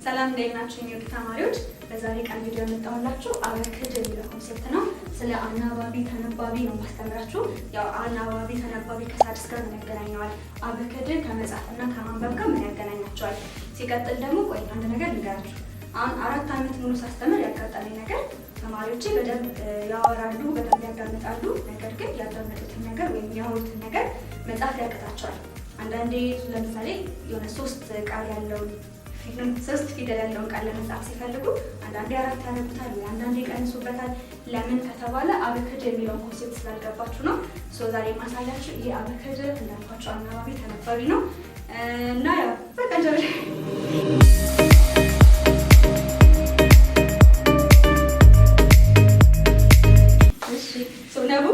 ሰላም እንደናችሁ የዩቲ ተማሪዎች በዛሬ ቀን ቪዲዮ መጣሁላችሁ አበክድ የሚለው ኮንሴፕት ነው። ስለ አናባቢ ተነባቢ ነው ማስተምራችሁ። ያው አናባቢ ተነባቢ ከሳድስ ጋር ምን ያገናኘዋል? አበክድ ከመጻፍና ከማንበብ ጋር ምን ያገናኛቸዋል? ሲቀጥል ደግሞ ቆይ አንድ ነገር ልንገራችሁ። አሁን 4 ዓመት ሙሉ ሳስተምር ያጋጠመኝ ነገር ተማሪዎቼ በደንብ ያወራሉ፣ በደንብ ያዳምጣሉ። ነገር ግን ያዳመጡትን ነገር ወይም ያወሩትን ነገር መጻፍ ያቅታቸዋል። አንዳንዴ ለምሳሌ የሆነ 3 ቃል ያለው ሶስት ፊደል ያለውን ቃል ለመጻፍ ሲፈልጉ አንዳንዴ 4 ያነቡታል፣ አንዳንዴ ቀንሱበታል። ለምን ከተባለ አበክድ የሚለውን ኮንሴፕት ስላልገባችሁ ነው። ዛሬ ማሳያችሁ ይሄ አበክድ እንዳልኳችሁ አናባቢ ተነባቢ ነው እና ያው በቃ ጀምር። እሺ ነቡ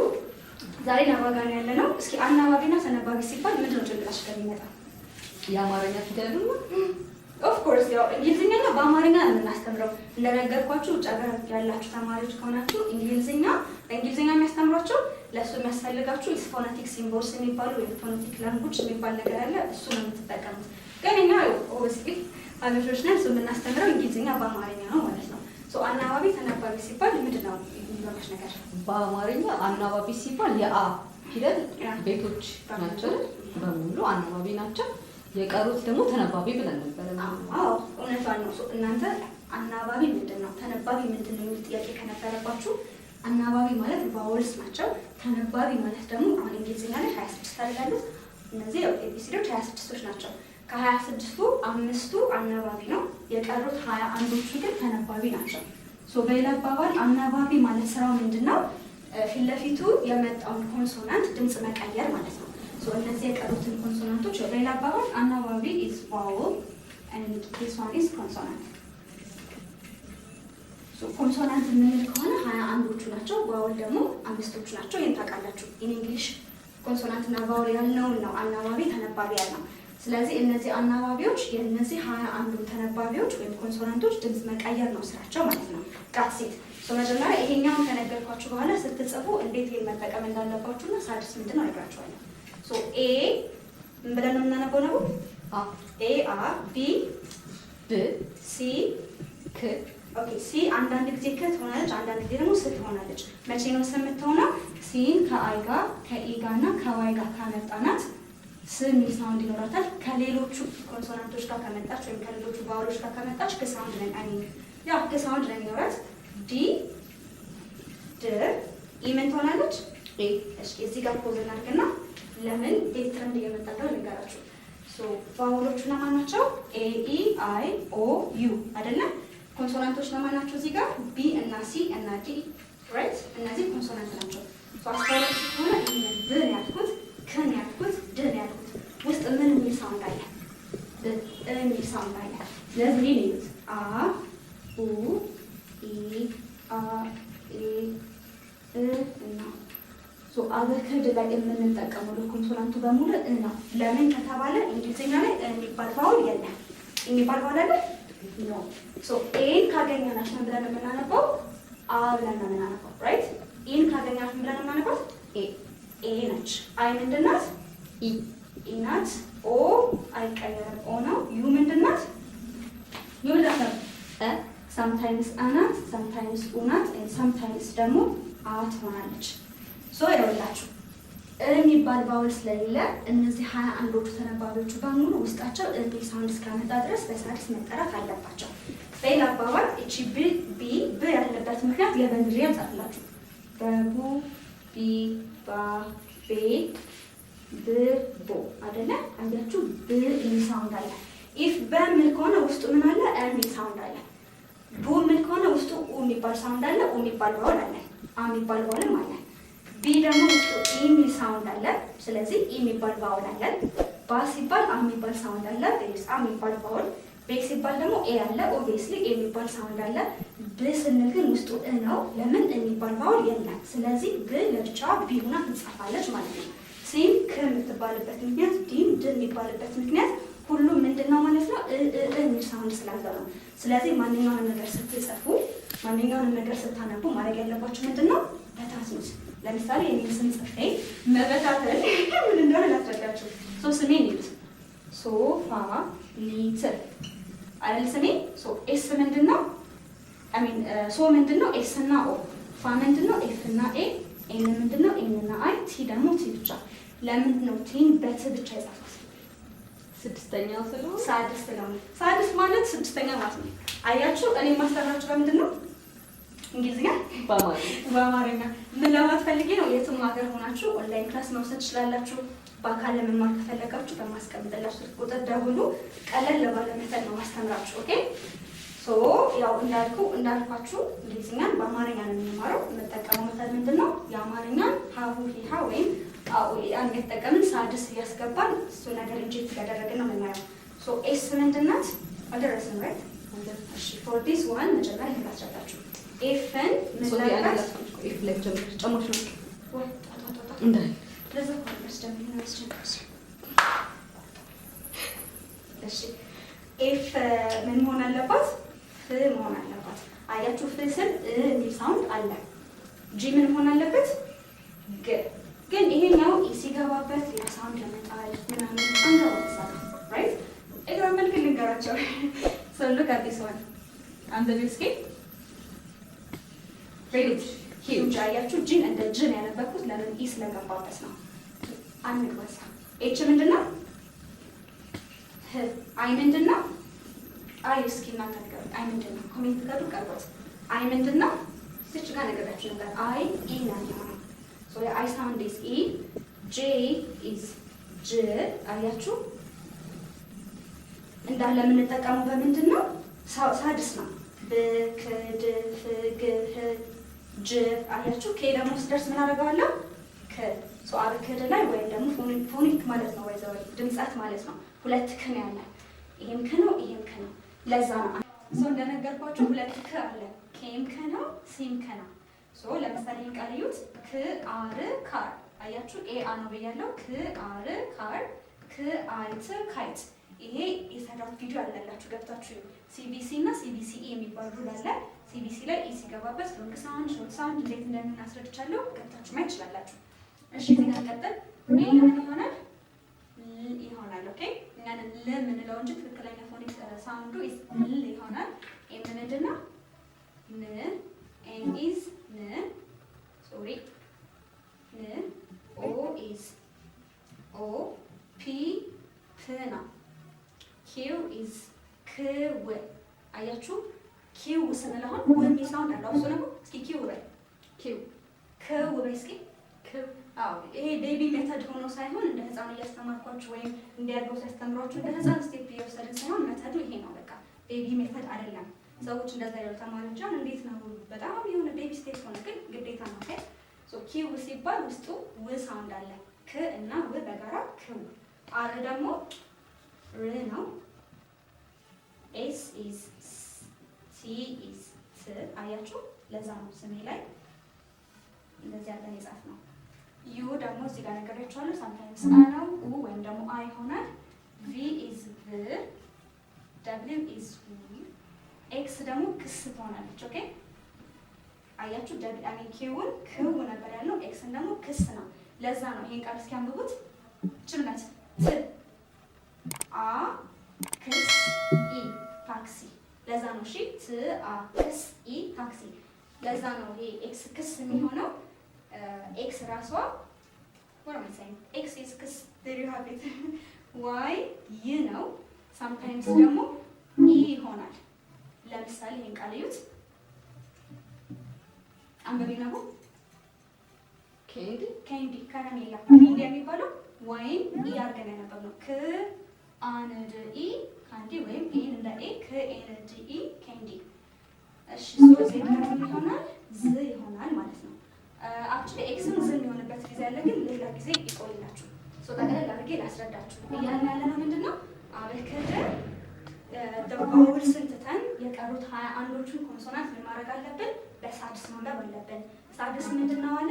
ዛሬ ነባ ጋር ያለ ነው። እስኪ አናባቢና ተነባቢ ሲባል ምንድን ነው ጭንቅላሽ ጋር የሚመጣው? የአማርኛ ፊደል ነው። ኦፍ ኮርስ ያው እንግሊዝኛ በአማርኛ ነው የምናስተምረው። እንደነገርኳችሁ ውጭ ሀገር ያላችሁ ተማሪዎች ከሆናችሁ እንግሊዝኛ በእንግሊዝኛ የሚያስተምሯቸው ለእሱ የሚያስፈልጋችሁ ፎነቲክ ሲምቦልስ የሚባሉ ወይም ፎነቲክ ላንጉጅ የሚባል ነገር አለ። እሱ ነው የምትጠቀሙት። ግን እኛ ኦብቪስሊ አበሾች ነን፣ እሱ የምናስተምረው እንግሊዝኛ በአማርኛ ነው ማለት ነው። አናባቢ ተነባቢ ሲባል ምንድን ነው የሚሆነች ነገር? በአማርኛ አናባቢ ሲባል የአ ፊደል ቤቶች ናቸው በሙሉ አናባቢ ናቸው። የቀሩት ደግሞ ተነባቢ ብለን ነበር። አዎ እውነቷን ነው። እናንተ አናባቢ ምንድን ነው ተነባቢ ምንድን ነው የሚል ጥያቄ ከነበረባችሁ አናባቢ ማለት ቫወልስ ናቸው። ተነባቢ ማለት ደግሞ አሁን እንግሊዝኛ ላይ 26 አድርጋሉ። እነዚህ ኤቢሲዲዎች 26ቶች ናቸው። ከ26ቱ 5ቱ አናባቢ ነው። የቀሩት 21ዎቹ ግን ተነባቢ ናቸው። በሌላ አባባል አናባቢ ማለት ስራው ምንድን ነው? ፊት ለፊቱ የመጣውን ኮንሶናንት ድምፅ መቀየር ማለት ነው። እነዚህ የቀሩትን ኮንሶናንቶች በሌላ አባባል አናባቢ is vowel and this one is consonant። ኮንሶናንት የምንል ከሆነ 21ዎቹ ናቸው፣ ቫወል ደግሞ 5ቶቹ ናቸው። ይሄን ታውቃላችሁ። ኢን እንግሊሽ ኮንሶናንት እና ቫወል ያልነውን ነው አናባቢ ተነባቢ ያልነው። ስለዚህ እነዚህ አናባቢዎች የእነዚህ 21ዱ ተነባቢዎች ወይም ኮንሶናንቶች ድምፅ መቀየር ነው ስራቸው ማለት ነው። ቃሴት መጀመሪያ ይሄኛውን ከነገርኳችሁ በኋላ ስትጽፉ እንዴት ይሄን መጠቀም እንዳለባችሁና ሳድስ ምንድን ነው እነግራችኋለሁ። ኤ ምን ብለን ነው የምናነበው ነው? ኤ አ ቢ ብ ሲ ክ። ኦኬ ሲ አንዳንድ ጊዜ ክ ትሆናለች፣ አንዳንድ ጊዜ ደግሞ ስ ትሆናለች። መቼ ነው ስ የምትሆነው? ሲን ከአይ ጋር ከኢ ጋር እና ከዋይ ጋር ካመጣናት ስ የሚል ሳውንድ ይኖራታል። ከሌሎቹ ኮንሶናንቶች ጋር ከመጣች ወይም ከሌሎቹ ቫወሎች ጋር ከመጣች ክ ሳውንድ ነው ያ ክ ሳውንድ ነው የሚኖራት። ዲ ድ ኢ ምን ትሆናለች? ኤ። እሺ እዚህ ጋር ፖዝ እናድርግና ለምን ቤት ትረንድ እየመጣ ነው ልንገራችሁ። ቫወሎቹ ለማን ናቸው? ኤ ኢ አይ ኦ ዩ አይደለም። ኮንሶናንቶች ለማን ናቸው? እዚህ ጋር ቢ እና ሲ እና ዲ ራይት። እነዚህ ኮንሶናንት ናቸው። አስተውላችሁ ከሆነ ይሄን ብ ነው ያልኩት፣ ከ ነው ያልኩት፣ ድ ነው ያልኩት። ውስጥ ምን የሚል ሳውንድ አለ? ብ የሚል ሳውንድ አለ። ስለዚህ ይሄን ይዩት። አ ኡ ኢ አ ኢ እ እና አበክድ ላይ የምንጠቀመው ለኮንሶናንቱ በሙሉ ነው። ለምን ከተባለ እንግሊዝኛ ላይ የሚባል ቫወል የለም። የሚባል ቫወል አለ ነው። ኤን ካገኘናት ምን ብለን የምናነበው? አ ብለን ነው የምናነበው ራይት። ኢን ካገኘናት ምን ብለን የምናነበው? ኤ ነች። አይ ምንድን ናት? ኢ ናት። ኦ አይቀየርም፣ ኦ ነው። ዩ ምንድን ናት? ዩ ምንድን ናት? ሳምታይምስ አ ናት፣ ሳምታይምስ ኡ ናት፣ ሳምታይምስ ደግሞ አ ትሆናለች። ይኸውላችሁ የሚባል ቫወል ስለሌለ እነዚህ 21ዎቹ ተነባቢዎቹ በሙሉ ውስጣቸው የሚል ሳውንድ እስካመጣ ድረስ በሳድስ መጠራት አለባቸው። በሌላ አባባል እቺ ብ ያለበት ምክንያት የበንድሬ ያጻፍላችሁ በቡ ቢ ባ ቤ ብ ቦ አይደለ? አያችሁ ብ የሚል ሳውንድ አለ። ኢፍ በሚል ከሆነ ውስጡ ምን አለ? የሚል ሳውንድ አለ። ቡ የሚል ከሆነ ውስጡ ኡ የሚባል ሳውንድ አለ፣ ኡ የሚባል ቫወል አለ፣ አ የሚባል ቫወልም አለ። ቢ ደግሞ ውስጡ ኢ የሚል ሳውንድ አለ። ስለዚህ ኢ የሚባል ቫወል አለ። ባ ሲባል አ የሚባል ሳውንድ አለ፣ አ የሚባል ቫወል። ቤ ሲባል ደግሞ ኤ አለ፣ ኦብቪየስሊ ኤ የሚባል ሳውንድ አለ። ብ ስንል ግን ውስጡ እ ነው። ለምን የሚባል ቫወል የለም። ስለዚህ ብ ለብቻ ቢ ሆና ትጻፋለች ማለት ነው። ሲም ክ የምትባልበት ምክንያት፣ ዲም ድ የሚባልበት ምክንያት ሁሉም ምንድን ነው ማለት ነው? የሚል ሳውንድ ስላለው ነው። ስለዚህ ማንኛውንም ነገር ስትጽፉ፣ ማንኛውንም ነገር ስታነቡ ማድረግ ያለባችሁ ምንድን ነው? በታትኑት። ለምሳሌ የኔን ስም ጽፌ መበታተን ምን እንደሆነ ላስረዳችሁ። ስሜን ይሉት ሶፋ ሊት አይደል ስሜ? ሶ ኤስ ምንድነው? ሶ ምንድነው? ኤስ እና ኦ። ፋ ምንድነው? ኤፍ እና ኤ። ኤን ምንድነው? ኤን እና አይ። ቲ ደግሞ ቲ ብቻ። ለምንድን ነው ቲን በት ብቻ የጻፉት? ስድስተኛው ስለሆነ ሳድስ ስለሆነ። ሳድስ ማለት ስድስተኛ ማለት ነው። አያችሁ እኔ ማስተራችሁ በምንድን ነው? እንግሊዝኛ በአማርኛ። ምን ለማለት ፈልጌ ነው? የትም ሀገር ሆናችሁ ኦንላይን ክላስ መውሰድ ትችላላችሁ። በአካል ለመማር ከፈለጋችሁ በማስቀምጥላችሁ ስልክ ቁጥር ደውሉ። ቀለል ባለ ሜተድ ነው ማስተምራችሁ። ኦኬ ሶ ያው እንዳልኳችሁ እንግሊዝኛን በአማርኛ ነው የምንማረው። የምጠቀመው ሜተድ ምንድን ነው? የአማርኛን ሀሁ ሂሃ ወይም አን እየተጠቀምን ሳድስ እያስገባን እሱ ነገር ኢንጀክት እያደረግን ነው የምናየው። ሶ ኤስ ምንድን ናት? አልደረስንም ራይት? እሺ ፎር ዲስ ዋን መጀመሪያ ላስረዳችሁ። ኤፍን ምን ላድርጋት? ኤፍ ላይ ጨምሮሽ ነው ወይ እንዳይ ለዛ ኮንፈረንስ ደግሞ ያስቸግረሽ። እሺ ኤፍ ምን መሆን አለባት? ፍ መሆን አለባት። አያችሁ ፍ ስል የሚል ሳውንድ አለ። ጂ ምን መሆን አለበት? ግ። ግን ይሄኛው ኢ ሲገባበት ሌላ ሳውንድ ያመጣል ምናምን አንገባሳል ራይት? ኤግዛምፕል ግን ልንገራቸው። ሶ ሉክ አት ዲስ ዋን አንበቢ እስኪ ሬድ ሂውጅ። አያችሁ ጂን እንደ ጅን ያነበብኩት ለምን? ኢ ስለገባበት ነው። አንግባሳ። ኤች ምንድነው? ህ። አይ ምንድነው? አይ እስኪ እናንተ ንገሩኝ። አይ ምንድነው? ኮሜንት ጋር ቀርቦት አይ ምንድነው? እዚች ጋር ነገራችሁ ነገር አይ ኢ ነው የሚሆነው። ሶ የአይ ሳውንድ ኢዝ ኢ፣ ጄ ኢዝ ጅ። አያችሁ እንዳለ የምንጠቀመው በምንድን ነው? ሳድስ ነው። ብ፣ ክ፣ ድ፣ ፍ፣ ግ፣ ህ፣ ጅ። አያችሁ ኬ ደግሞ ስደርስ ምን አደርገዋለሁ? ክ። ሶ አብክድ ላይ ወይም ደግሞ ፎኒክ ማለት ነው፣ ወይ ድምጸት ማለት ነው። ሁለት ክ ነው ያለ። ይሄም ክ ነው፣ ይሄም ክ ነው። ለዛ ነው ሶ እንደነገርኳችሁ ሁለት ክ አለ። ኬም ክ ነው፣ ሲም ክ ነው። ሶ ለምሳሌ ቃልዩት ክ አር ካር። አያችሁ ኤ አ ነው ብያለሁ። ክ አር ካር፣ ክ አይት ካይት። ይሄ የሰራሁት ቪዲዮ አለላችሁ ገብታችሁ ሲቢሲ እና ሲቢሲኢ የሚባል ሩል አለ። ሲቢሲ ላይ ኢ ሲገባበት ሎንግ ሳውንድ ሾርት ሳውንድ እንዴት እንደምናስረድቻለሁ ገብታችሁ ማየት ትችላላችሁ። እሺ እዚህ ጋር ቀጥል። ኤ ምን ይሆናል? ይሆናል። ኦኬ እኛ ል የምንለው እንጂ ትክክለኛ ፎኒክ ሳውንዱ ል ይሆናል። ኤ ምንድን ነው? ን። ኤን ኢዝ ን። ሶሪ ን። ኦ ኢዝ ኦ። ፒ ፕ ነው። ኪው ኢዝ ክው። አያችሁ ኪው ስንል አሁን ው የሚል ሳውንድ አለው። እሱ ደግሞ እስኪ ኪው በይ፣ ኪው ክው በይ እስኪ ክው። አዎ ይሄ ቤቢ ሜተድ ሆኖ ሳይሆን እንደ ህፃን እያስተማርኳችሁ ወይም እንዲያድገው ሲያስተምሯችሁ እንደ ህፃን ስቴፕ እየወሰድን ሳይሆን ሜተዱ ይሄ ነው። በቃ ቤቢ ሜተድ አይደለም። ሰዎች እንደዛ ያሉ ተማሪዎች አሁን እንዴት ነው በጣም የሆነ ቤቢ ስቴፕ ሆነ፣ ግን ግዴታ ነው። ኦኬ ሶ ኪው ሲባል ውስጡ ው ሳውንድ አለ። ክ እና ው በጋራ ክው። አር ደግሞ ር ነው። ኤስ ኢዝ ሲ ኢዝ ስ። አያችሁ ለዛ ነው ስሜ ላይ እንደዚህ አድርገን የጻፍነው። ዩ ደግሞ እዚህ ጋር ነገራችኋለሁ። ሳምታይምስ አ ነው ኡ ወይም ደግሞ አ ይሆናል። ቪ ኢዝ ቭ፣ ደብሊው ኢዝ ው፣ ኤክስ ደግሞ ክስ ትሆናለች። ኦኬ አያችሁ ኪውን ክው ነበር ያለው፣ ኤክስን ደግሞ ክስ ነው። ለዛ ነው ይሄን ቃል እስኪ አንብቡት። ጭምነት ት አ ክስ ኢ ታክሲ። ለዛ ነው እሺ ት አ ክስ ኢ ታክሲ። ለዛ ነው ይሄ ኤክስ ክስ የሚሆነው። ኤክስ ራሷ ኤክስ ኢዝ ክስ ዴሪቬቲቭ ዋይ ይ ነው። ሳምታይምስ ደግሞ ኢ ይሆናል። ለምሳሌ ይሄን ቃል እዩት። አንበቢ ነው ኬንዲ ኬንዲ ከረሜላ ኬንዲ የሚባለው ወይም ኢ አድርገን ያነበብነው ክ አንድ ኢ ካንዲ ወይም ኤን እንደ ኤ ክ ኤን ዲ ኢ ኬንዲ። እሺ ሶ ዜድ ምን ይሆናል? ዝ ይሆናል ማለት ነው። አክቹሊ ኤክስን ዝ የሚሆንበት ጊዜ አለ፣ ግን ሌላ ጊዜ ይቆይላችሁ። ሶ ጠቅለል አድርጌ ላስረዳችሁ። እያልን ያለ ነው ምንድን ነው? አበከደ ደባውል ስንትተን የቀሩት 21ዎቹን ኮንሶናንት ምን ማድረግ አለብን? በሳድስ ማንበብ አለብን። ሳድስ ምንድን ነው አለ?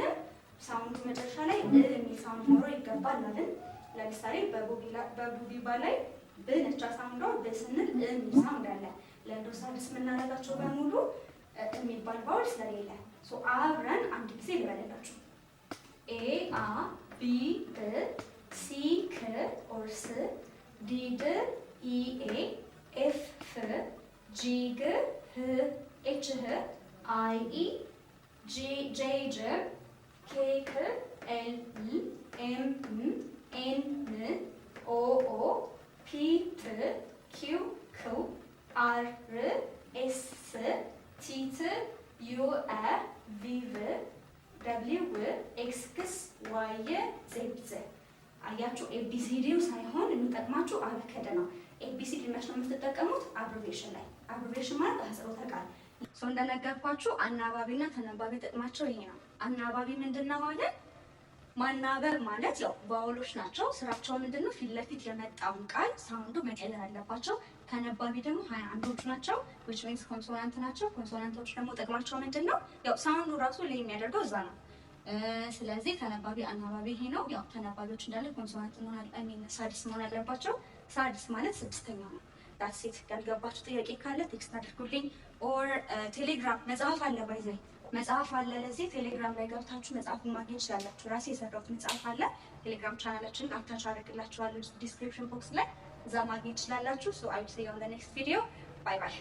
ሳውንዱ መጨረሻ ላይ የሚል ሳውንድ ኖሮ ይገባል ማለት። ለምሳሌ በቡቢባ ላይ ብነቻ ሳውንዷ በስንል የሚል ሳውንድ አለ። ለእንዶ ሳድስ የምናደርጋቸው በሙሉ የሚባል ባውል ስለሌለ ሶ አብረን አንድ ጊዜ ልበለላችሁ። ኤ አ ቢ ብ ሲ ክ ኦር ስ ዲ ድ ኢ ኤ ኤፍ ጂ ግ ህ ኤች ህ አይ ኢ ጄ ጅ ኬ ክ ኤል ኤም ኤን ኦ ፒ ት ኪው ክው አር ኤስ ቲ ት ዩ ቪ ደብሊው ኤክስ ዋይ ዜድ። አያችሁ ኤቢሲዲው ሳይሆን የሚጠቅማችሁ አበከደ ነው። ኤቢሲዲ መች ነው የምትጠቀሙት? አብሪቬሽን ላይ። አብሪቬሽን ማለት አህጽሮተ ቃል። ሰው እንደነገርኳችሁ አናባቢና ተነባቢ ጥቅማቸው ይሄ ነው። አናባቢ ምንድነው ማለት ማናበብ ማለት ያው ቫውሎች ናቸው። ስራቸው ምንድነው? ፊት ለፊት የመጣውን ቃል ሳውንዱ መቀየር አለባቸው። ተነባቢ ደግሞ 21ዎቹ ናቸው which means ኮንሶናንት ናቸው። ኮንሶናንቶች ደግሞ ጥቅማቸው ምንድነው? ያው ሳውንዱ ራሱ ላይ የሚያደርገው እዛ ነው። ስለዚህ ተነባቢ አናባቢ ይሄ ነው። ያው ተነባቢዎች እንዳለ ኮንሶናንት መሆን ሳድስ መሆን አለባቸው። ሳድስ ማለት ስድስተኛው ነው። ዳትስ ኢት። ያልገባችሁ ጥያቄ ካለ ቴክስት አድርጉልኝ ኦር ቴሌግራም መጽሐፍ አለ ባይዘይ መጽሐፍ አለ። ለዚህ ቴሌግራም ላይ ገብታችሁ መጽሐፉን ማግኘት ትችላላችሁ። ራሴ የሰራሁት መጽሐፍ አለ። ቴሌግራም ቻናላችንን አታች አደርግላችኋለሁ ዲስክሪፕሽን ቦክስ ላይ እዛ ማግኘት ትችላላችሁ። ሶ አይ ዊል ሲ ዩ ኦን ዘ ኔክስት ቪዲዮ። ባይ ባይ።